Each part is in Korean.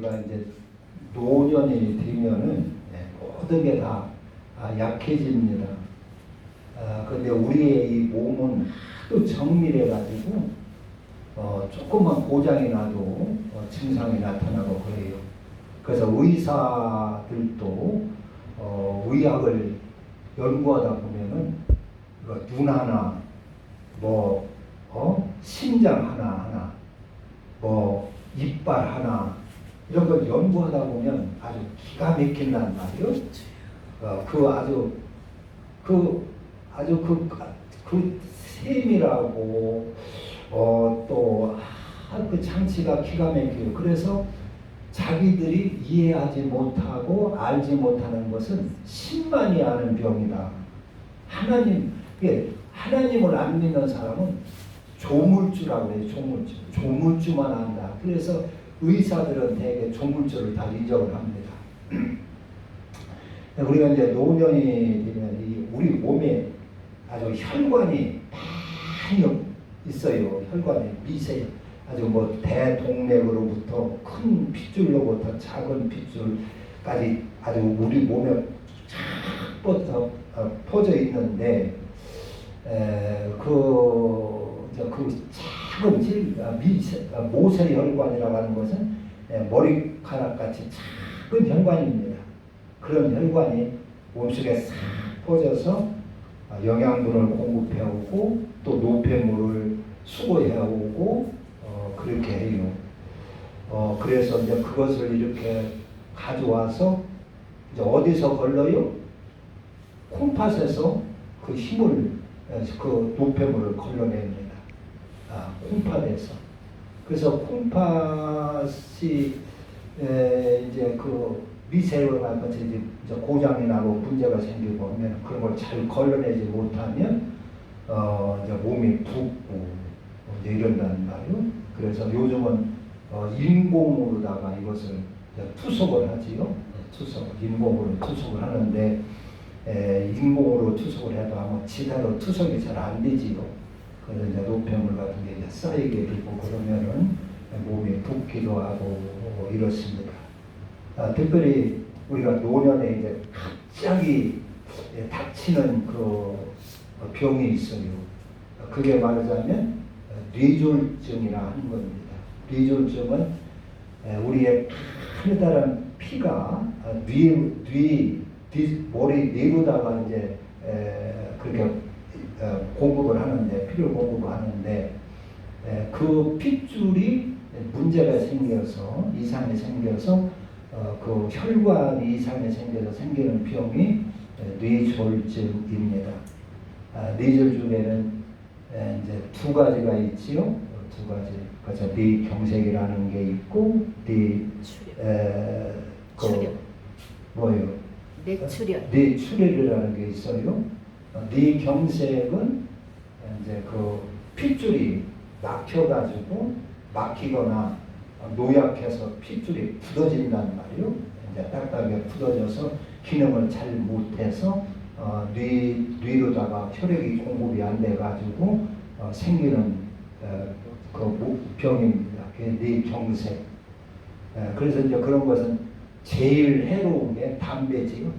우리가 이제 노년이 되면은 모든 게 다 약해집니다. 근데 우리의 이 몸은 하도 정밀해가지고 조금만 고장이 나도 증상이 나타나고 그래요. 그래서 의사들도 의학을 연구하다 보면은 눈 하나, 뭐 심장 하나, 뭐 이빨 하나 이런 걸 연구하다 보면 아주 기가 막힌단 말이에요. 그 셈이라고 또 그 장치가 기가 막혀요. 그래서 자기들이 이해하지 못하고 알지 못하는 것은 신만이 아는 병이다. 하나님을 안 믿는 사람은 조물주라고 해요. 조물주만 안다. 그래서 의사들은 대개 조물주를 다 인정을 합니다. 우리가 이제 노년이 되면 우리 몸에 아주 혈관이 많이 있어요. 혈관이 미세, 아주 뭐 대동맥으로부터 큰 핏줄로부터 작은 핏줄까지 아주 우리 몸에 쫙 퍼져 있는데 그 작은 모세혈관이라고 하는 것은 머리카락같이 작은 혈관입니다. 그런 혈관이 몸속에 싹 퍼져서 영양분을 공급해오고 또 노폐물을 수거해오고 그렇게 해요. 그래서 이제 그것을 이렇게 가져와서 이제 어디서 걸러요? 콩팥에서 그 힘을, 그 노폐물을 걸러냅니다. 콩팥에서. 그래서 콩팥이 이제 그 미세혈관 같이 이제 고장이 나고 문제가 생기고 하면 그런 걸 잘 걸러내지 못하면 이제 몸이 붓고 이제 이런다는 말이요. 그래서 요즘은 인공으로다가 이것을 투석을 하지요. 인공으로 투석을 하는데 인공으로 투석을 해도 아마 지대로 투석이 잘 안 되지요. 그래서 이제 노폐물 같은 게 이제 쌓이게 되고 그러면은 몸이 붓기도 하고 이렇습니다. 특별히 우리가 노년에 이제 갑자기 닥치는 그 병이 있어요. 그게 말하자면 뇌졸중이라 하는 겁니다. 뇌졸중은 우리의 커다란 피가 머리 뇌로다가 이제 그렇게 공급을 하는데, 피를 공급을 하는데 그 핏줄이 문제가 생겨서, 이상이 생겨서 그 혈관 이상이 생겨서 생기는 병이 뇌졸중입니다. 뇌졸중에는 이제 두 가지가 있지요. 두 가지. 그래서 뇌경색이라는 게 있고, 뇌출혈이라는 게 있어요. 뇌경색은 이제 그 핏줄이 막히거나 노약해서 핏줄이 굳어진단 말이에요. 이제 딱딱하게 굳어져서 기능을 잘 못해서 뇌로다가 혈액이 공급이 안 돼가지고 생기는 그 병입니다. 뇌경색. 그래서 이제 그런 것은 제일 해로운 게 담배지요.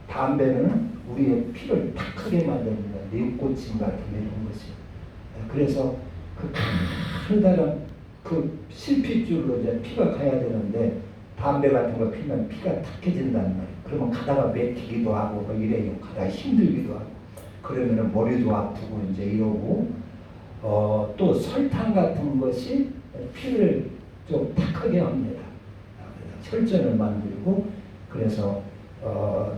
담배는 우리의 피를 탁하게 만듭니다. 뇌꼬침 같은 이런 것이. 그래서 그 커다란 그 실핏줄로 이제 피가 가야 되는데 담배 같은 거 피면 피가 탁해진단 말이에요. 그러면 가다가 맥히기도 하고 뭐 이래요. 가다가 힘들기도 하고 그러면은 머리도 아프고 이제 이러고 또 설탕 같은 것이 피를 좀 탁하게 합니다. 혈전을 만들고 그래서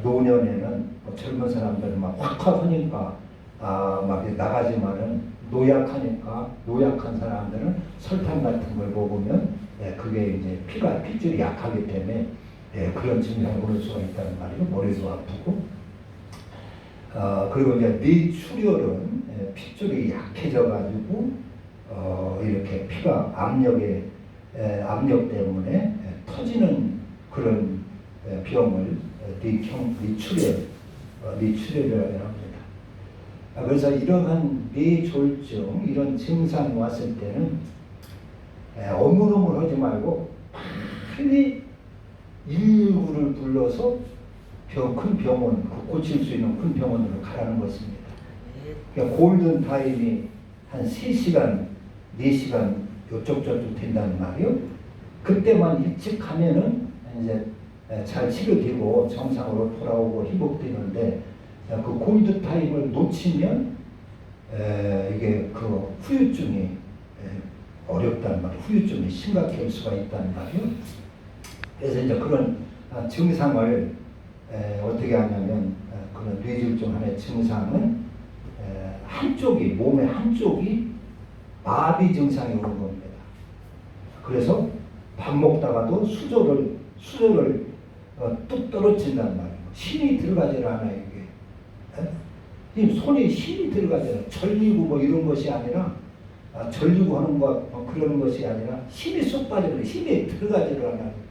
노년에는 뭐 젊은 사람들은 막 확확 하니까 막 나가지만은 노약한 사람들은 설탕 같은 걸 먹으면 그게 이제 핏줄이 약하기 때문에 그런 증상을 올 수가 있다는 말이에요. 머리도 아프고 그리고 이제 뇌출혈은 핏줄이 약해져 가지고 이렇게 피가 압력 때문에 터지는 그런 병을 뇌출혈이라고 합니다. 그래서 이러한 뇌졸중 이런 증상이 왔을 때는 어물어물하지 말고 빨리 119를 불러서 큰 병원, 고칠 수 있는 큰 병원으로 가라는 것입니다. 그러니까 골든 타임이 한 3시간, 4시간 요쪽 저쪽 된다는 말이요. 그때만 일찍 가면은 이제 잘 치료되고 정상으로 돌아오고 회복되는데, 그 골드 타임을 놓치면 이게 그 후유증이 어렵다는 말이에요. 후유증이 심각할 수가 있다는 말이에요. 그래서 이제 그런 증상을 어떻게 하냐면, 그런 뇌졸중 하나의 증상은 한쪽이, 몸의 한쪽이 마비 증상이 오는 겁니다. 그래서 밥 먹다가도 수저를 뚝 떨어진단 말이에요. 힘이 들어가질 않아요, 이게. 손에 힘이 들어가질 않아요. 절리고 뭐 이런 것이 아니라, 절리고 하는 것, 그런 것이 아니라 힘이 쏙 빠져요. 힘이 들어가질 않아요.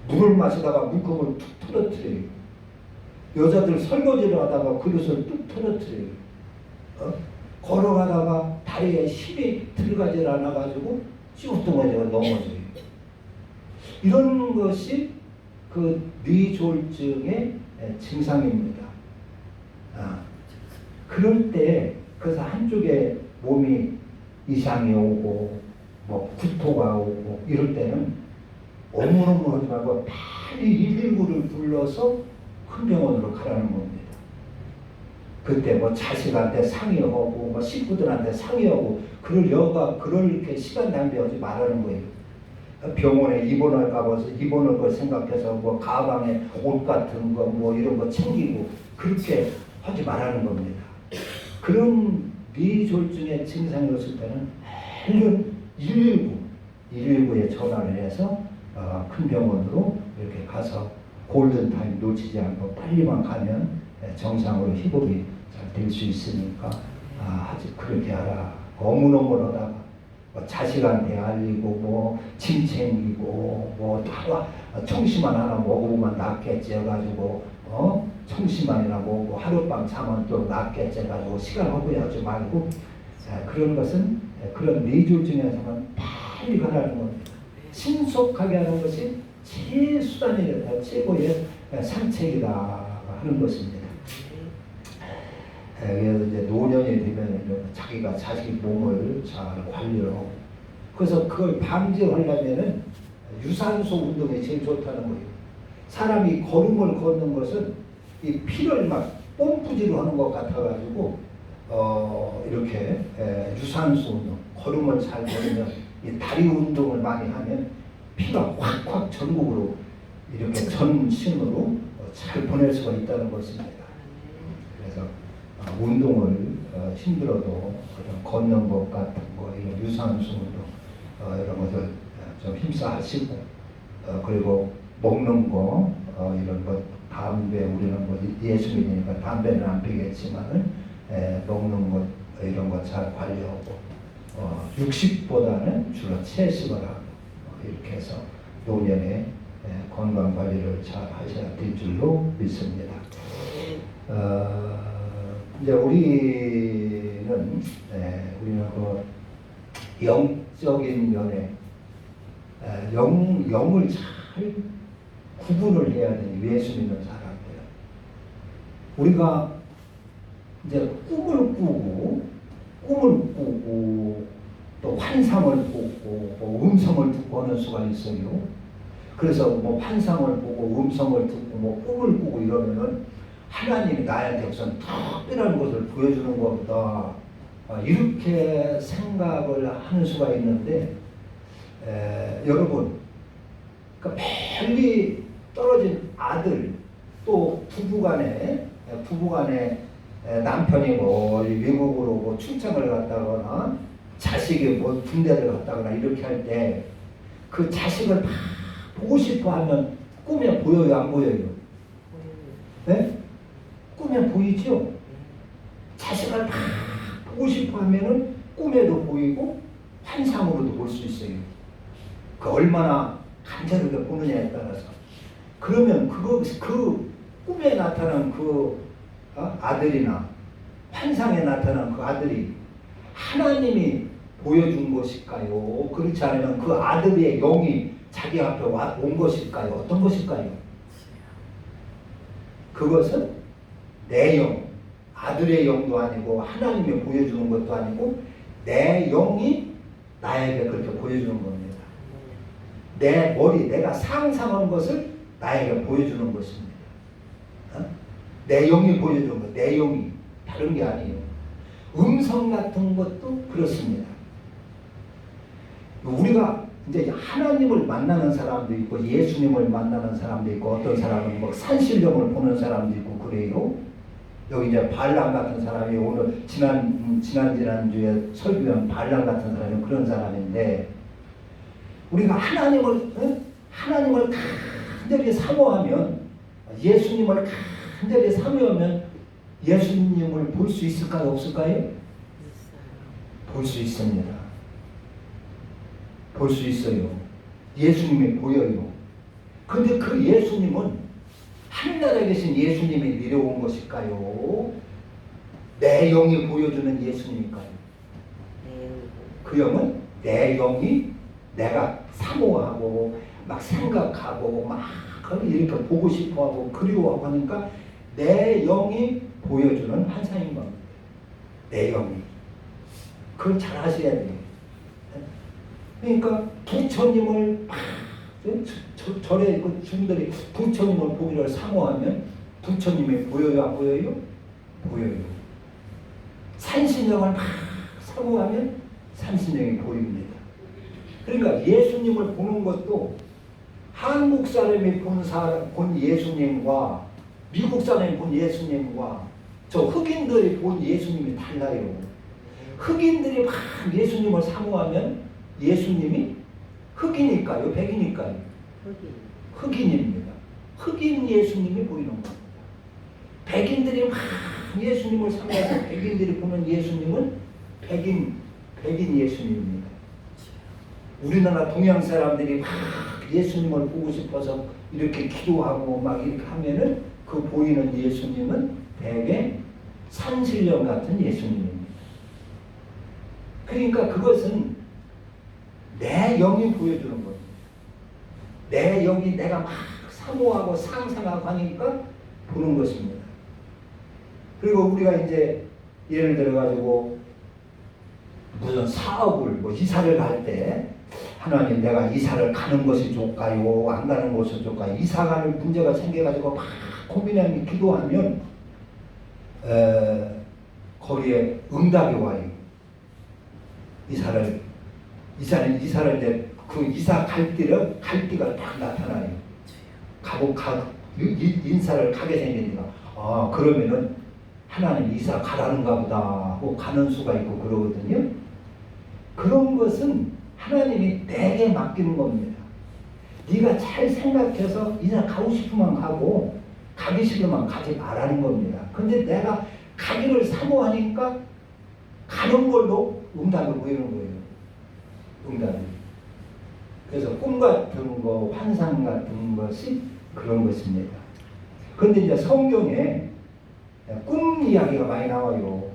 물을 마시다가 물컵을 툭 터뜨려요. 여자들 설거지를 하다가 그릇을 뚝 터뜨려요. 걸어가다가 다리에 힘이 들어가질 않아가지고 찌우뚱하게 넘어져요. 이런 것이 그 뇌졸중의 증상입니다. 그럴 때, 그래서 한쪽에 몸이 이상이 오고 뭐 구토가 오고 이럴 때는 어물어물 하지 말고 빨리 119를 불러서 큰 병원으로 가라는 겁니다. 그때 뭐 자식한테 상의하고 뭐 식구들한테 상의하고 그렇게 시간 낭비하지 말라는 거예요. 병원에 입원할까 봐서 입원할 걸 생각해서 뭐 가방에 옷 같은 거 뭐 이런 거 챙기고 그렇게 하지 말라는 겁니다. 그런 뇌졸중의 증상이 없을 때는 얼른 119에 전화를 해서 큰 병원으로 이렇게 가서 골든타임 놓치지 않고 빨리만 가면 정상으로 회복이 잘 될 수 있으니까 그렇게 하라. 어물어물하다가 뭐 자식한테 알리고 뭐 짐 챙기고 뭐 다 청심환 하나 먹으면 낫겠지 해가지고 청심환이나 먹고 하룻밤 자면 또 낫겠지 해가지고 시간 허비하지 말고, 그런 것은 그런 뇌졸중에서는 빨리 가라는 겁니다. 신속하게 하는 것이 최수단이다, 최고의 상책이다 하는 것입니다. 그래서 이제 노년이 되면 자기가 자기 몸을 잘 관리하고, 그래서 그걸 방지하려면은 유산소 운동이 제일 좋다는 거예요. 사람이 걸음을 걷는 것은 이 피를 막 뽐뿌지로 하는 것 같아가지고 이렇게 유산소 운동, 걸음을 잘 걸으면 이 다리 운동을 많이 하면 피가 확확 전국으로 이렇게 전신으로 잘 보낼 수가 있다는 것입니다. 그래서 운동을 힘들어도 그런 걷는 것 같은 거, 이런 유산소 운동 이런 것을 좀 힘써 하시고, 그리고 먹는 거 이런 것, 담배, 우리는 뭐 예수민이니까 담배는 안 피겠지만은 먹는 것 이런 것 잘 관리하고, 육식보다는 주로 채식을 하고 이렇게 해서 노년에 건강 관리를 잘 하셔야 될 줄로 믿습니다. 이제 우리는 그 영적인 면에 영을 잘 구분을 해야 되니, 예수 믿는 사람들. 우리가 이제 꿈을 꾸고 또 환상을 보고 뭐 음성을 듣고 하는 수가 있어요. 그래서 뭐 환상을 보고 음성을 듣고 뭐 꿈을 꾸고 이러면은 하나님이 나한테 우선 특별한 것을 보여주는 것보다 이렇게 생각을 하는 수가 있는데, 여러분, 그러니까 멀리 떨어진 아들, 또 부부간에 남편이 뭐 외국으로 뭐 출장을 갔다거나 자식이 뭐 군대를 갔다거나 이렇게 할 때 그 자식을 다 보고 싶어 하면 꿈에 보여요, 안 보여요? 네? 꿈에 보이죠? 자식을 다 보고 싶어 하면은 꿈에도 보이고 환상으로도 볼 수 있어요. 그 얼마나 간절하게 보느냐에 따라서. 그러면 그 꿈에 나타난 그 아들이나 환상에 나타난 그 아들이 하나님이 보여준 것일까요? 그렇지 않으면 그 아들의 영이 자기 앞에 온 것일까요? 어떤 것일까요? 그것은 내 영, 아들의 영도 아니고 하나님이 보여주는 것도 아니고 내 영이 나에게 그렇게 보여주는 겁니다. 내 머리, 내가 상상하는 것을 나에게 보여주는 것입니다. 내 영이 보여주는 것, 내 영이 다른 게 아니에요. 음성 같은 것도 그렇습니다. 우리가 이제 하나님을 만나는 사람도 있고 예수님을 만나는 사람도 있고 어떤 사람은 뭐 산신령을 보는 사람도 있고 그래요. 여기 이제 발람 같은 사람이 오늘 지난주에 설교한 발람 같은 사람이 그런 사람인데 우리가 하나님을 간절히 사모하면 예수님을 간절히 사모하면 예수님을 볼 수 있을까요? 없을까요? 볼 수 있습니다. 볼 수 있어요. 예수님이 보여요. 근데 그 예수님은 하늘나라에 계신 예수님이 내려온 것일까요? 내 영이 보여주는 예수님일까요? 그 영은 내 영이 내가 사모하고 막 생각하고 막 이렇게 보고 싶어하고 그리워하고 하니까 내 영이 보여주는 환상인 겁니다. 내 영이. 그걸 잘 아셔야 돼요. 그러니까 부처님을 절에 그 중들이 부처님을 보기를 사모하면 부처님이 보여요, 안 보여요? 보여요. 산신령을 막 사모하면 산신령이 보입니다. 그러니까 예수님을 보는 것도 한국 사람이 본 예수님과 미국 사람이 본 예수님과 저 흑인들이 본 예수님이 달라요. 흑인들이 막 예수님을 사모하면 예수님이 흑인일까요? 백인일까요? 흑인입니다. 흑인 예수님이 보이는 겁니다. 백인들이 막 예수님을 사모해서 백인들이 보는 예수님은 백인 예수님입니다. 우리나라 동양 사람들이 막 예수님을 보고 싶어서 이렇게 기도하고 막 이렇게 하면은 그 보이는 예수님은 대개 산신령 같은 예수님입니다. 그러니까 그것은 내 영이 보여주는 겁니다. 내 영이 내가 막 사모하고 상상하고 하니까 보는 것입니다. 그리고 우리가 이제 예를 들어가지고 무슨 사업을 뭐 이사를 갈 때 하나님 내가 이사를 가는 것이 좋을까요? 안 가는 것이 좋을까요? 이사 가는 문제가 생겨가지고 막 고민하며 기도하면 거기에 응답이 와요. 이사를 이제 그 이사 갈 띠가 딱 나타나요. 인사를 가게 생기니까 그러면은 하나님 이사 가라는가 보다 하고 가는 수가 있고 그러거든요. 그런 것은 하나님이 내게 맡기는 겁니다. 네가 잘 생각해서 이사 가고 싶으면 가고 가기 싫으면 가지 말라는 겁니다. 근데 내가 가기를 사모하니까 가는 걸로 응답을 보이는 거예요. 응답이. 그래서 꿈 같은 거, 환상 같은 것이 그런 것입니다. 그런데 이제 성경에 꿈 이야기가 많이 나와요.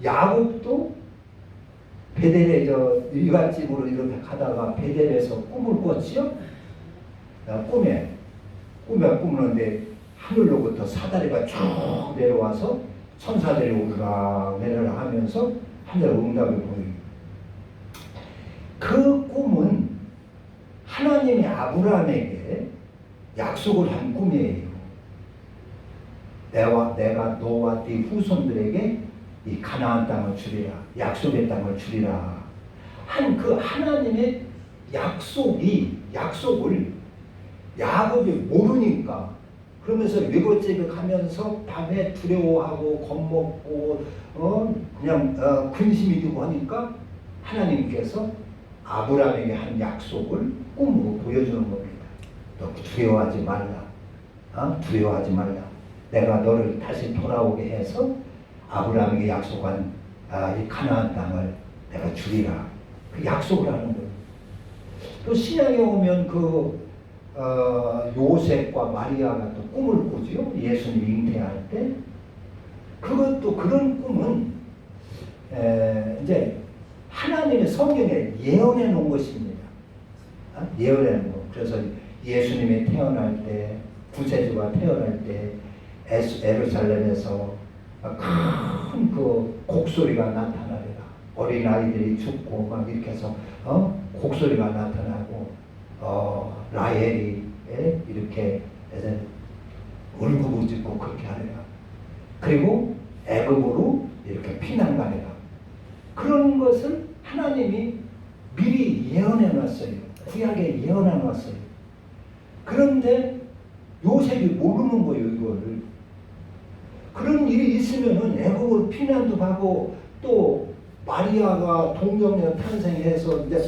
야곱도 베델에 이갓집으로 이렇게 가다가 베델에서 꿈을 꿨지요. 꿈에 꾸는데 하늘로부터 사다리가 쭉 내려와서 천사들이 오르락 내려라 하면서 하늘 응답을 보여요. 그 꿈은 하나님이 아브라함에게 약속을 한 꿈이에요. 내가 너와 네 후손들에게 이 가나안 땅을 주리라. 약속의 땅을 주리라. 한 그 하나님의 약속을 야곱이 모르니까 그러면서 외갓집에 가면서 밤에 두려워하고 겁먹고 그냥 근심이 되고 하니까 하나님께서 아브라함에게 한 약속을 꿈으로 보여주는 겁니다. 너 두려워하지 말라. 두려워하지 말라. 내가 너를 다시 돌아오게 해서 아브라함에게 약속한 이 가나안 땅을 내가 주리라. 그 약속을 하는 거예요. 또 신약에 오면 요셉과 마리아가 또 꿈을 꾸지요. 예수님 잉태할 때. 그것도 그런 꿈은 이제 하나님의 성경에 예언해 놓은 것입니다. 예언하는 거. 그래서 예수님이 태어날 때, 구세주가 태어날 때 예루살렘에서 큰 그 곡소리가 나타나리라. 어린 아이들이 죽고 막 이렇게 해서 곡소리가 나타나고 라헬이 이렇게 울부짖고 그렇게 하리라. 그리고 애굽으로 이렇게 피난 가리라. 그런 것은 하나님이 미리 예언해 놨어요. 구약에 예언해 놨어요. 그런데 요셉이 모르는 거예요, 이거를. 그런 일이 있으면은 애국을 피난도 가고 또 마리아가 동정녀 탄생해서 이제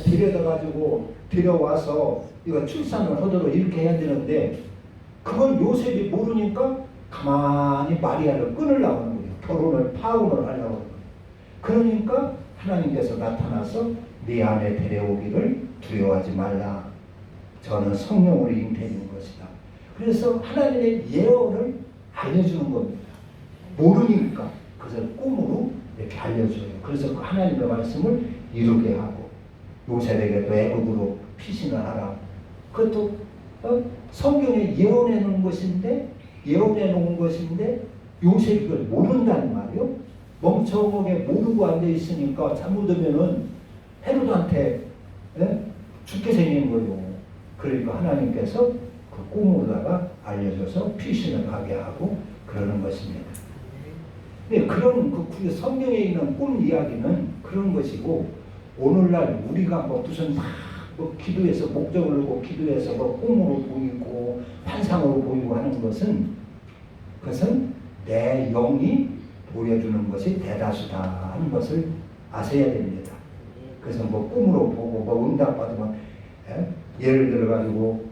데려와서 이거 출산을 하도록 이렇게 해야 되는데 그걸 요셉이 모르니까 가만히 마리아를 끊으려고 하는 거예요. 결혼을 파혼을 하려고 하는 거예요. 그러니까 하나님께서 나타나서 네 안에 데려오기를 두려워하지 말라. 저는 성령으로 잉태된 것이다. 그래서 하나님의 예언을 알려주는 겁니다. 모르니까 그것을 꿈으로 이렇게 알려줘요. 그래서 그 하나님의 말씀을 이루게 하고 요셉에게도 애굽으로 피신을 하라. 그것도 성경에 예언해 놓은 것인데 요셉이 그걸 모른다는 말이요. 멍청하게 모르고 앉아 있으니까 잘못하면은 헤로드한테 죽게 생긴 거예요. 그러니까 하나님께서 그 꿈으로다가 알려줘서 피신을 가게 하고 그러는 것입니다. 네, 그런 그 성경에 있는 꿈 이야기는 그런 것이고 오늘날 우리가 무슨 기도해서 목적을 놓고 기도해서 꿈으로 보이고 환상으로 보이고 하는 것은 그것은 내 영이 보여주는 것이 대다수다 하는 것을 아셔야 됩니다. 그래서 꿈으로 보고 응답 받으면 예를 들어 가지고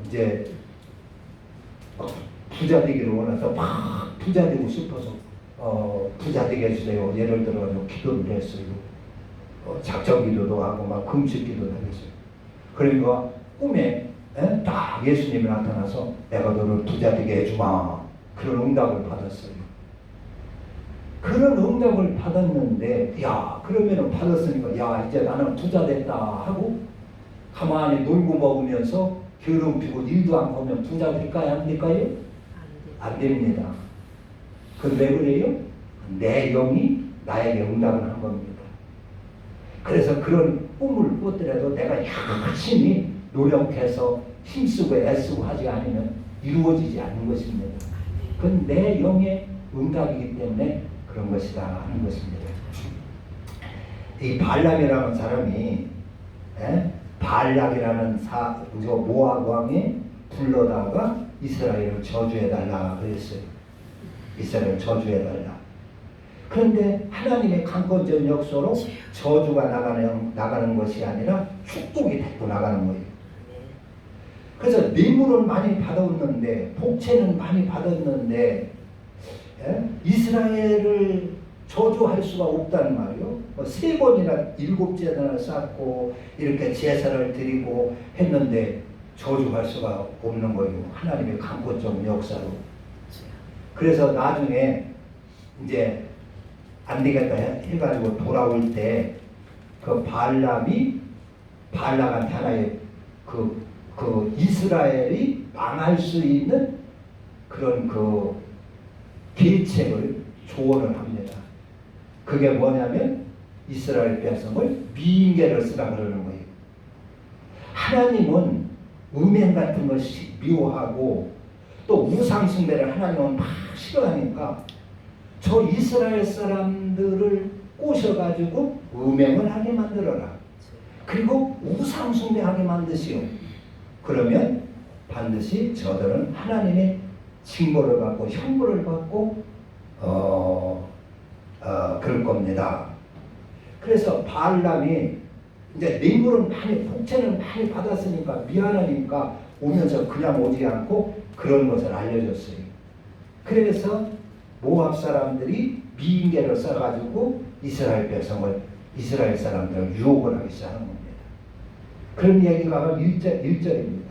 이제 부자 되기를 원해서 막 부자 되고 싶어서 부자 되게 해주세요. 예를 들어 가지고 기도를 했어요. 작정 기도도 하고 막 금식 기도도 하겠어요. 그러니까 꿈에 딱 예수님이 나타나서 내가 너를 부자 되게 해주마. 그런 응답을 받았어요. 그런 응답을 받았는데 그러면은 받았으니까 이제 나는 부자 됐다 하고 가만히 놀고 먹으면서 게으름 피고 일도 안 하면 부자 될까요? 안 될까요? 안 됩니다. 그건 왜 그래요? 내 영이 나에게 응답을 한 겁니다. 그래서 그런 꿈을 꿨더라도 내가 열심히 노력해서 힘쓰고 애쓰고 하지 않으면 이루어지지 않는 것입니다. 그건 내 영의 응답이기 때문에 그런 것이다 하는 것입니다. 이 발람이라는 사람이 발락이라는 모압 왕이 불러다가 이스라엘을 저주해달라 그랬어요. 이스라엘 저주해달라. 그런데 하나님의 강권적 역사로 저주가 나가는 것이 아니라 축복이 데리고 나가는 거예요. 그래서 뇌물은 많이 받았는데 복채는 많이 받았는데 이스라엘을 저주할 수가 없다는 말이요. 3번이나 7제단을 쌓고 이렇게 제사를 드리고 했는데 저주할 수가 없는 거예요. 하나님의 강권적 역사로. 그래서 나중에 이제 안 되겠다 해가지고 돌아올 때 그 발람한테 하나의 그 이스라엘이 망할 수 있는 그런 그 계책을 조언을 합니다. 그게 뭐냐면 이스라엘 백성을 미인계를 쓰라 그러는 거예요. 하나님은 음행 같은 것이 미워하고 또 우상 숭배를 하나님은 막 싫어하니까 저 이스라엘 사람들을 꼬셔가지고 음행을 하게 만들어라. 그리고 우상 숭배하게 만드시오. 그러면 반드시 저들은 하나님의 징벌을 받고 형벌을 받고 그럴 겁니다. 그래서 발람이 이제 뇌물은 복채는 많이 받았으니까 미안하니까 오면서 그냥 오지 않고 그런 것을 알려줬어요. 그래서 모압 사람들이 미인계를 써가지고 이스라엘 사람들을 유혹을 하기 시작한 겁니다. 그런 얘기가 1절입니다.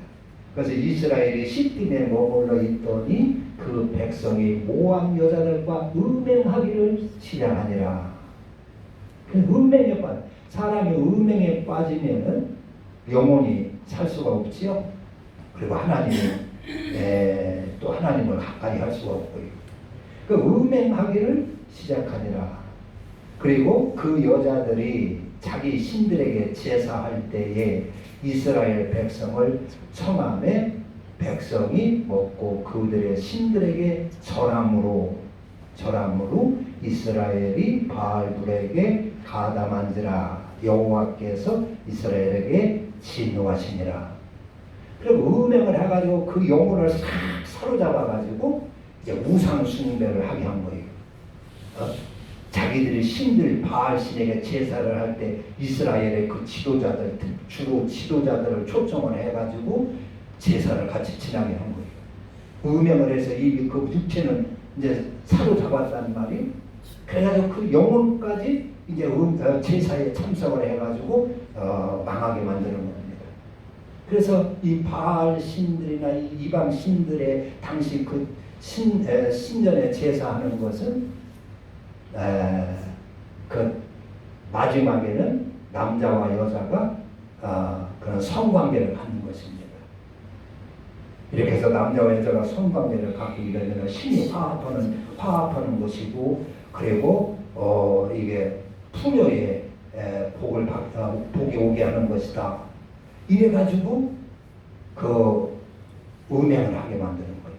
그래서 이스라엘이 시딤에 머물러 있더니 그 백성이 모압 여자들과 음행하기를 시작하니라. 사람이 음행에 빠지면은 영원히 살 수가 없지요. 그리고 하나님이 또 하나님을 가까이 할 수가 없고요. 그 음행하기를 시작하니라. 그리고 그 여자들이 자기 신들에게 제사할 때에 이스라엘 백성을 청함에 백성이 먹고 그들의 신들에게 절함으로 이스라엘이 바알불에게 가담한지라. 여호와께서 이스라엘에게 진노하시니라. 그리고 음행을 해가지고 그 영혼을 싹 사로잡아가지고 이제 우상 숭배를 하게 한 거예요. 자기들이 신들 바알 신에게 제사를 할 때 이스라엘의 그 지도자들, 주로 지도자들을 초청을 해가지고 제사를 같이 지나게 한 거예요. 음행을 해서 그 육체는 이제 사로잡았단 말이에요. 그래가지고 그 영혼까지 이제 제사에 참석을 해가지고 망하게 만드는 겁니다. 그래서 이 바알 신들이나 이방 신들의 당시 그 신전에 제사하는 것은 그 마지막에는 남자와 여자가 그런 성관계를 갖는 것입니다. 이렇게 해서 남자와 여자가 성관계를 갖기 위해서는 신이 화합하는 것이고, 그리고 이게 풍요의 복이 오게 하는 것이다. 이래가지고 그 음행을 하게 만드는 거예요.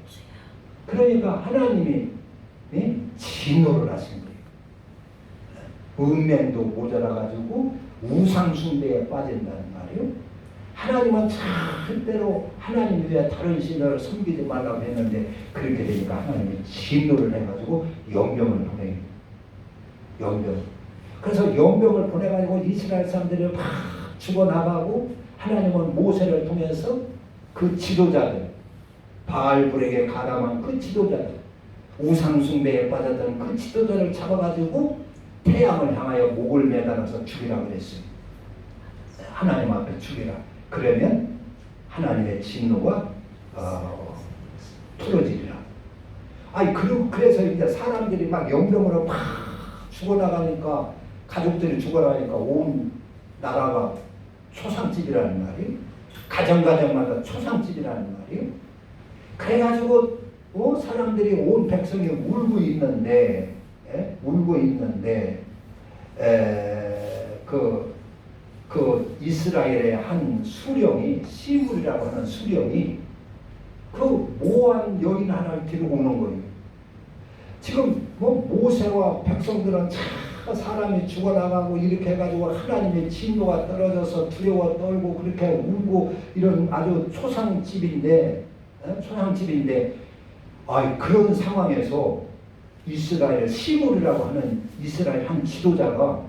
그러니까 하나님이 진노를 하신 거예요. 음행도 모자라가지고 우상숭배에 빠진다는 말이에요. 하나님은 절대로 하나님 외에 다른 신을 섬기지 말라고 했는데 그렇게 되니까 하나님이 진노를 해가지고 연병을 보내요. 연병. 그래서 연병을 보내가지고 이스라엘 사람들이 막 죽어나가고 하나님은 모세를 통해서 그 지도자들, 바알불에게 가담한 그 지도자들, 우상숭배에 빠졌던 그 지도자를 잡아가지고 태양을 향하여 목을 매달아서 죽이라 그랬어요. 하나님 앞에 죽이라. 그러면 하나님의 진노가 풀어지리라. 아니 그래서 이제 사람들이 막 연병으로 막 죽어나가니까, 가족들이 죽어나가니까 온 나라가 초상집이라는 말이에요. 가정마다 초상집이라는 말이에요. 그래가지고 사람들이 온 백성이 울고 있는데 그 이스라엘의 한 수령이, 시므리라고 하는 수령이 그 모한 여인 하나를 데리고 오는 거예요. 지금 모세와 백성들은 사람이 죽어나가고 이렇게 해가지고 하나님의 진노가 떨어져서 두려워 떨고 그렇게 울고 이런 아주 초상집인데 그런 상황에서 이스라엘 시므리라고 하는 이스라엘 한 지도자가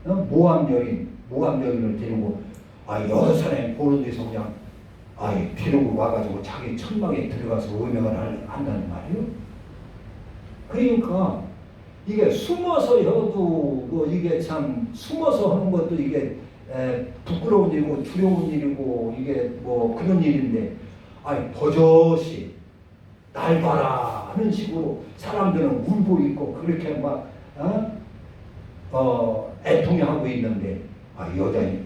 모함 여인을 데리고 여러 사람이 보는 데서 그냥 데리고 와가지고 자기 천막에 들어가서 음행을 한다는 말이에요. 그러니까 이게 숨어서 해도 이게 참 숨어서 하는 것도 이게 부끄러운 일이고 두려운 일이고 이게 뭐 그런 일인데 버젓이 날 봐라 하는 식으로 사람들은 울고 있고 그렇게 막 애통해하고 있는데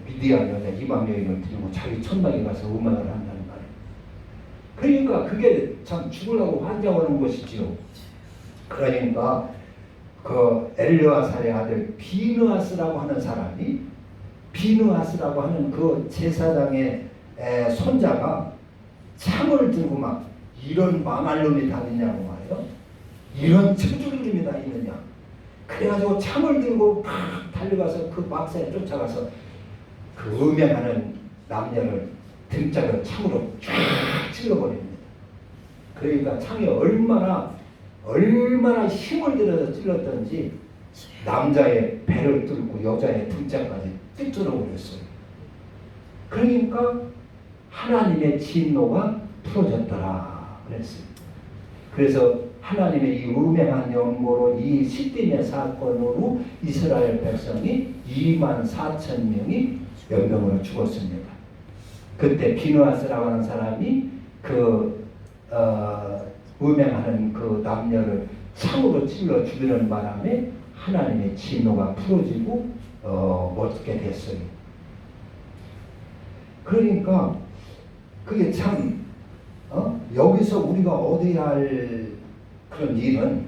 미디안 여자 이방 여인을 들고 자기 천막에 가서 음악을 한다는 말이에요. 그러니까 그게 참 죽으려고 환장하는 것이지요. 그러니까 그 엘르아살의 아들 비느하스라고 하는 사람이, 비느하스라고 하는 그 제사장의 손자가 창을 들고 막 이런 망할 놈이 다 있냐고 말이에요. 이런 쳐줄 놈이 다 있느냐. 그래가지고 창을 들고 팍 달려가서 그 막사에 쫓아가서 그 음행하는 남녀를 등짝을 창으로 쫙 찔러버립니다. 그러니까 창이 얼마나 힘을 들여서 찔렀던지 남자의 배를 뚫고 여자의 등짝까지 뜯어져 버렸어요. 그러니까 하나님의 진노가 풀어졌더라 그랬어요. 그래서 하나님의 이 음행한 연고로 이 시딤의 사건으로 이스라엘 백성이 24,000명이 연병으로 죽었습니다. 그때 비느하스라고 하는 사람이 음행하는 그 남녀를 창으로 찔러 죽이는 바람에 하나님의 진노가 풀어지고 먹게 됐어요. 그러니까 그게 참 여기서 우리가 얻어야 할 그런 일은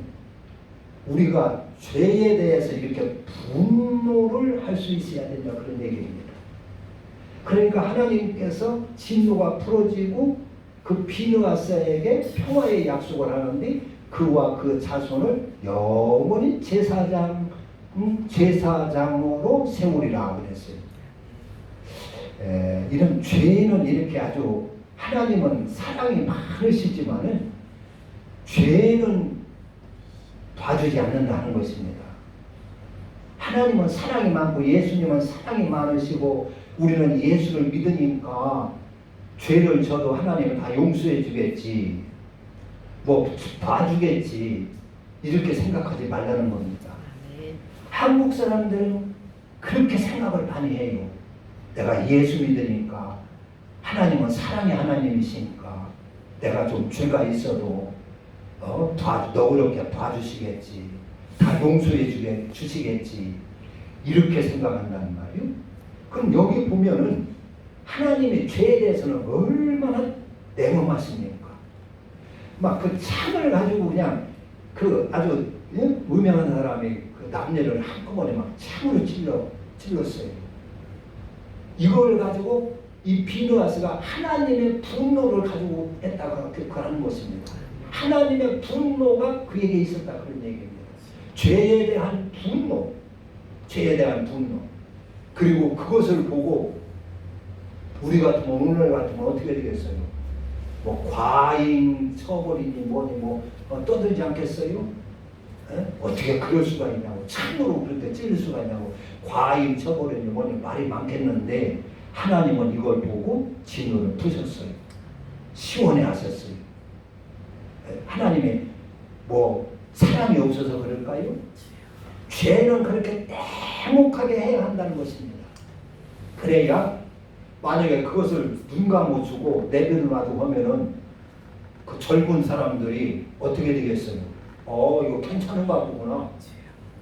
우리가 죄에 대해서 이렇게 분노를 할 수 있어야 된다 그런 얘기입니다. 그러니까 하나님께서 진노가 풀어지고 그 비느하스에게 평화의 약속을 하는데 그와 그 자손을 영원히 제사장으로 세우리라 그랬어요. 이런 죄는 이렇게 아주 하나님은 사랑이 많으시지만은 죄는 봐주지 않는다는 것입니다. 하나님은 사랑이 많고 예수님은 사랑이 많으시고 우리는 예수를 믿으니까 죄를 져도 하나님은 다 용서해 주겠지, 뭐 봐주겠지, 이렇게 생각하지 말라는 겁니다. 한국 사람들은 그렇게 생각을 많이 해요. 내가 예수 믿으니까 하나님은 사랑의 하나님이시니까 내가 좀 죄가 있어도 너그럽게 봐주시겠지, 다 용서해 주시겠지, 이렇게 생각한다는 말이요. 그럼 여기 보면은 하나님의 죄에 대해서는 얼마나 냉엄하십니까? 막 그 창을 가지고 그냥 그 아주 유명한 사람이 그 남녀를 한꺼번에 막 창으로 찔렀어요. 이걸 가지고 이 비느하스가 하나님의 분노를 가지고 했다고 하는 것입니다. 하나님의 분노가 그에게 있었다 그런 얘기입니다. 죄에 대한 분노, 죄에 대한 분노. 그리고 그것을 보고 우리 같으면 오늘 같으면 어떻게 되겠어요? 뭐 과잉 처벌이니 뭐니 떠들지 않겠어요? 어떻게 그럴 수가 있냐고, 참으로 그렇게 찔릴 수가 있냐고, 과잉 처벌이니 뭐니 말이 많겠는데 하나님은 이걸 보고 진노를 푸셨어요. 시원해 하셨어요. 하나님의 뭐 사랑이 없어서 그럴까요? 죄는 그렇게 냉혹하게 해야 한다는 것입니다. 그래야 만약에 그것을 눈 감아주고 내버려 놔두고 하면은 그 젊은 사람들이 어떻게 되겠어요? 이거 괜찮은가 보구나.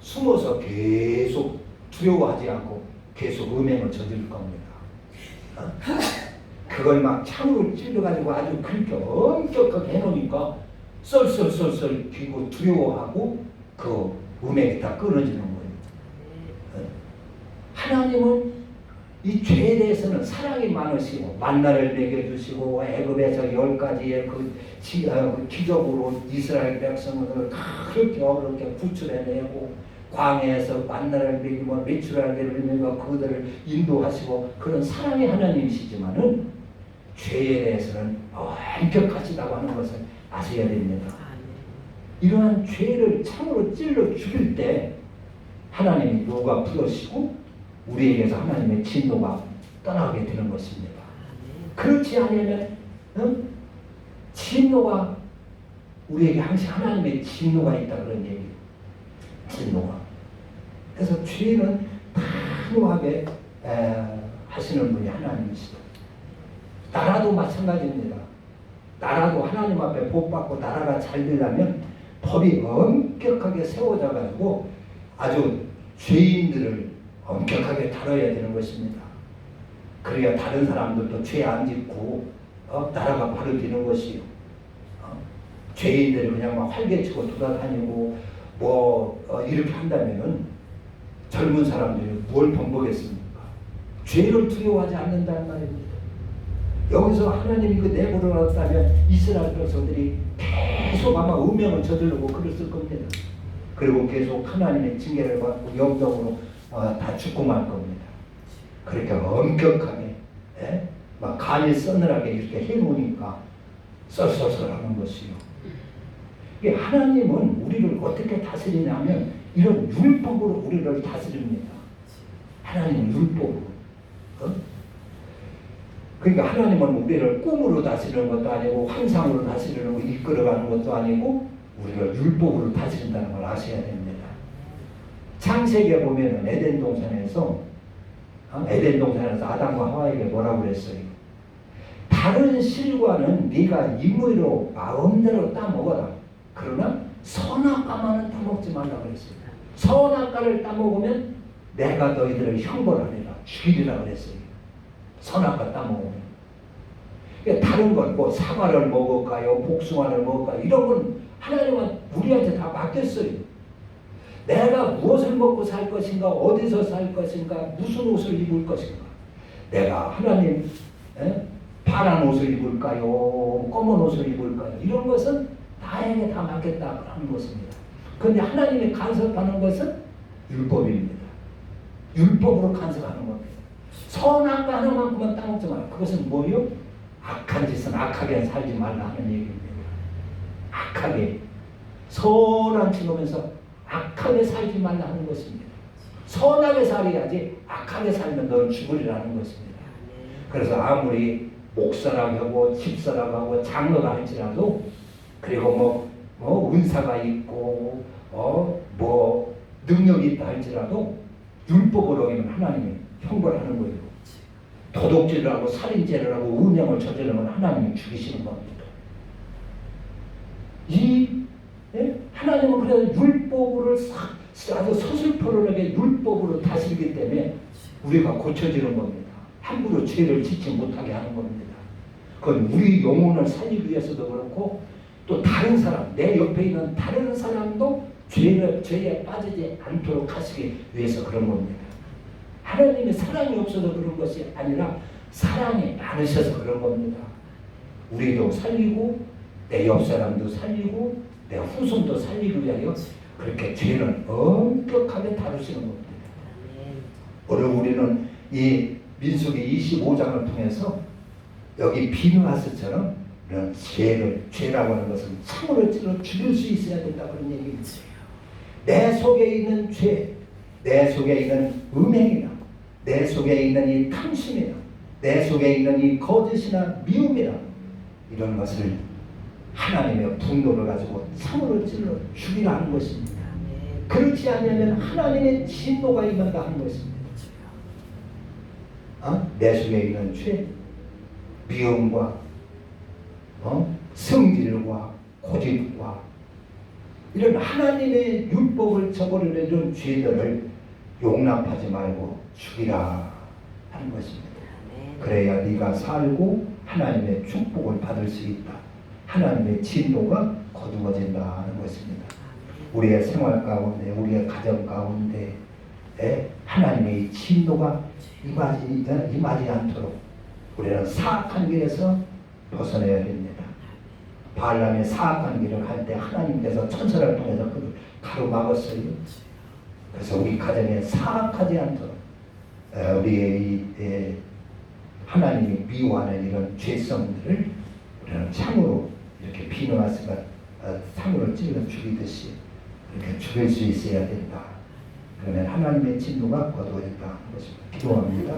숨어서 계속 두려워하지 않고 계속 음행을 저지를 겁니다. 그걸 막 창으로 찔러가지고 아주 그렇게 엄격하게 해놓으니까 썰썰썰썰 그리고 두려워하고 그 음행이 다 끊어지는 거예요. 하나님은 이 죄에 대해서는 사랑이 많으시고 만나를 먹여주시고 애굽에서 10가지의 그 기적으로 이스라엘 백성을 그렇게 어렵게 구출해내고 광야에서 만나를 먹이고 메추라기를 먹이고 그들을 인도하시고 그런 사랑의 하나님이시지만은 죄에 대해서는 엄격하시다고 하는 것을 아셔야 됩니다. 이러한 죄를 참으로 찔러 죽일 때 하나님이 누가 풀으시고 우리에게서 하나님의 진노가 떠나게 되는 것입니다. 그렇지 않으면 진노가 우리에게 항상 하나님의 진노가 있다 그런 얘기예요. 진노가. 그래서 죄는 단호하게 하시는 분이 하나님이시다. 나라도 마찬가지입니다. 나라도 하나님 앞에 복받고 나라가 잘 되려면 법이 엄격하게 세워져 가지고 아주 죄인들을 엄격하게 다뤄야 되는 것입니다. 그래야 다른 사람들도 죄 안 짓고 나라가 바로 되는 것이요. 죄인들이 그냥 막 활개치고 돌아다니고 이렇게 한다면은 젊은 사람들이 뭘 번복했습니까? 죄를 두려워하지 않는다는 말입니다. 여기서 하나님이 그 내버려 놨다면 이스라엘 백성들이 계속 아마 음행을 저지르고 그랬을 겁니다. 그리고 계속 하나님의 징계를 받고 영적으로 다 죽고 말 겁니다. 그렇게 엄격하게 막 간이 서늘하게 이렇게 해놓으니까 썰썰썰하는 것이요. 하나님은 우리를 어떻게 다스리냐면 이런 율법으로 우리를 다스립니다. 하나님은 율법으로. 그러니까 하나님은 우리를 꿈으로 다스리는 것도 아니고 환상으로 다스리는 거 이끌어가는 것도 아니고 우리를 율법으로 다스린다는 걸 아셔야 됩니다. 창세기에 보면은 에덴 동산에서 아담과 하와에게 뭐라고 그랬어요? 다른 실과는 네가 임의로 마음대로 따먹어라. 그러나 선악과만은 따먹지 말라고 그랬어요. 선악과를 따먹으면 내가 너희들을 형벌하리라, 죽이리라 그랬어요. 선악과 따먹으면. 그러니까 다른 건 뭐 사과를 먹을까요? 복숭아를 먹을까요? 이런 건 하나님은 우리한테 다 맡겼어요. 내가 무엇을 먹고 살 것인가? 어디서 살 것인가? 무슨 옷을 입을 것인가? 내가 하나님 파란 옷을 입을까요? 검은 옷을 입을까요? 이런 것은 나에게 다 맡겼다고 하는 것입니다. 그런데 하나님이 간섭하는 것은 율법입니다. 율법으로 간섭하는 겁니다. 선한 거 하나만큼만 따먹지 마라. 그것은 뭐요? 악한 짓은 악하게 살지 말라 하는 얘기입니다. 악하게 선한 지으면서 악하게 살지 말라 하는 것입니다. 선하게 살아야지 악하게 살면 너는 죽으리라는 것입니다. 그래서 아무리 목사라고 하고 집사라고 하고 장로가 할지라도 그리고 뭐 은사가 있고 뭐 능력이 있다 할지라도 율법으로 어기면 하나님이 형벌하는 거예요. 도둑질을 하고 살인죄를 하고 음행을 저지르면 하나님이 죽이시는 겁니다. 하나님은 그래서 율법을 아주 서슬퍼르게 율법으로 다스리기 때문에 우리가 고쳐지는 겁니다. 함부로 죄를 짓지 못하게 하는 겁니다. 그건 우리 영혼을 살리기 위해서도 그렇고 또 다른 사람, 내 옆에 있는 다른 사람도 죄에 빠지지 않도록 하시기 위해서 그런 겁니다. 하나님의 사랑이 없어서 그런 것이 아니라 사랑이 많으셔서 그런 겁니다. 우리도 살리고 내 옆 사람도 살리고 내 후손도 살리기 위하여 그렇게 죄는 엄격하게 다루시는 겁니다. 오늘 우리는 이 민수기 25장을 통해서 여기 비누하스처럼 이런 죄라고 하는 것은 참으로 찔러 죽일 수 있어야 된다 그런 얘기입니다. 내 속에 있는 죄, 내 속에 있는 음행이나 내 속에 있는 이 탐심이나 내 속에 있는 이 거짓이나 미움이나 이런 것을 하나님의 분노를 가지고 참으로 찔러 죽이라는 것입니다. 그렇지 않으면 하나님의 진노가 임한다 하는 것입니다. 내 속에 있는 죄, 미움과 성질과 고집과 이런 하나님의 율법을 저버리는 이런 죄들을 용납하지 말고 죽이라 하는 것입니다. 그래야 네가 살고 하나님의 축복을 받을 수 있다. 하나님의 진노가 거두어진다 하는 것입니다. 우리의 생활 가운데, 우리의 가정 가운데 하나님의 진노가 임하지 않도록 우리는 사악한 길에서 벗어나야 됩니다. 발람의 사악한 길을 할 때 하나님께서 천사를 통해서 그를 가로막았어요. 그래서 우리 가정에 사악하지 않도록 우리의 하나님이 미워하는 이런 죄성들을 우리는 참으로 이렇게 비누하스가 상으로 찔러 죽이듯이 이렇게 죽일 수 있어야 된다. 그러면 하나님의 진노가 거두어진다 하는 것입니다. 기도합니다.